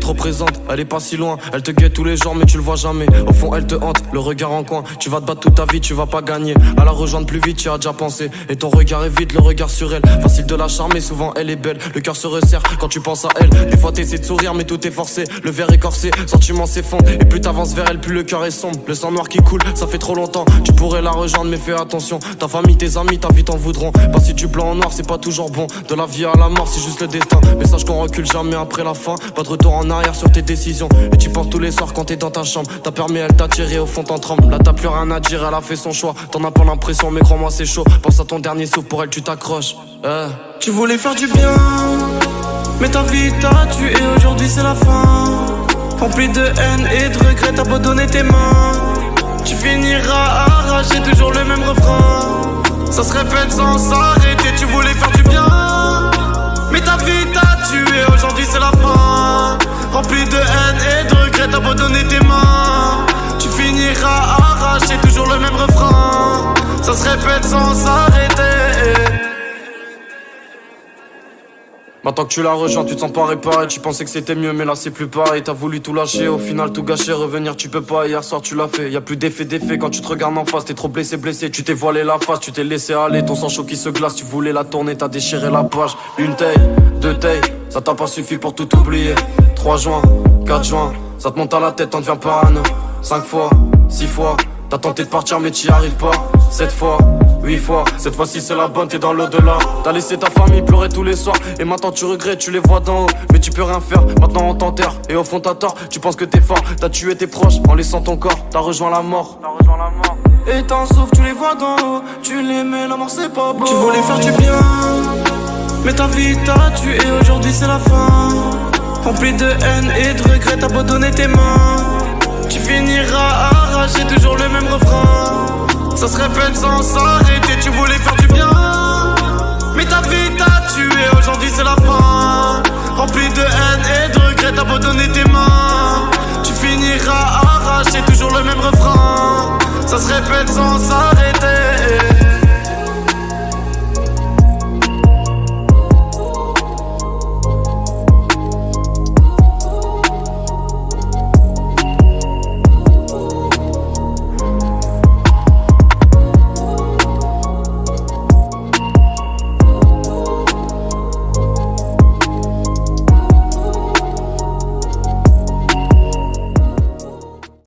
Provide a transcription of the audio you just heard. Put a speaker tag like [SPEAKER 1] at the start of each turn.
[SPEAKER 1] trop présente, elle est pas si loin. Elle te guette tous les jours mais tu le vois jamais. Au fond elle te hante, le regard en coin. Tu vas te battre toute ta vie, tu vas pas gagner. À la rejoindre plus vite, tu as déjà pensé. Et ton regard est vide, le regard sur elle. Facile de la charmer, souvent elle est belle. Le cœur se resserre quand tu penses à elle. Des fois t'essaies de sourire mais tout est forcé. Le verre est corsé, sentiments s'effondrent. Et plus t'avances vers elle, plus le cœur est sombre. Le sang noir qui coule, ça fait trop longtemps. Tu pourrais la rejoindre mais fais attention. Ta famille, tes amis, ta vie t'en voudront. Passer du blanc au noir, c'est pas toujours bon. De la vie à la mort, c'est juste le destin. Mais sache qu'on recule jamais après la fin. Pas de retour en arrière sur tes décisions. Et tu penses tous les soirs quand t'es dans ta chambre. T'as permis, elle t'a tiré, au fond t'en trembles. Là t'as plus rien à dire, elle a fait son choix. T'en as pas l'impression mais crois-moi c'est chaud. Pense à ton dernier souffle, pour elle tu t'accroches. Tu voulais faire du bien, mais ta vie t'a tué, aujourd'hui c'est la fin. Rempli de haine et de regrets, t'as abandonné tes mains. Tu finiras arraché, toujours le même refrain. Ça se répète sans s'arrêter, tu voulais faire du bien, mais ta vie t'a tué, aujourd'hui c'est la fin. Rempli de haine et de regrets, t'as abandonné tes mains. Tu finiras arraché, toujours le même refrain. Ça se répète sans s'arrêter. Maintenant que tu l'as rejoint, tu te sens pas réparé. Tu pensais que c'était mieux mais là c'est plus pareil. T'as voulu tout lâcher, au final tout gâcher. Revenir tu peux pas, hier soir tu l'as fait. Y'a plus d'effet quand tu te regardes en face. T'es trop blessé, tu t'es voilé la face. Tu t'es laissé aller, ton sang chaud qui se glace. Tu voulais la tourner, t'as déchiré la page. Une taille, deux tailles, ça t'a pas suffi pour tout oublier. 3 juin, 4 juin, ça te monte à la tête, t'en deviens parano. 5 fois, 6 fois, t'as tenté de partir mais t'y arrives pas. 7 fois, 8 fois, cette fois-ci c'est la bonne, t'es dans l'au-delà. T'as laissé ta famille pleurer tous les soirs. Et maintenant tu regrettes, tu les vois d'en haut. Mais tu peux rien faire, maintenant on t'enterre. Et au fond t'as tort, tu penses que t'es fort. T'as tué tes proches en laissant ton corps. T'as rejoint la mort. Et t'en souffres, tu les vois d'en haut. Tu les mets, la mort c'est pas beau. Tu voulais faire du bien, mais ta vie t'a tué, aujourd'hui c'est la fin. Rempli de haine et de regrets, t'as abandonné tes mains. Tu finiras arraché, toujours le même refrain. Ça se répète sans s'arrêter, tu voulais faire du bien, mais ta vie t'a tué, aujourd'hui c'est la fin. Rempli de haine et de regrets, t'as abandonné tes mains. Tu finiras arraché, toujours le même refrain. Ça se répète sans s'arrêter.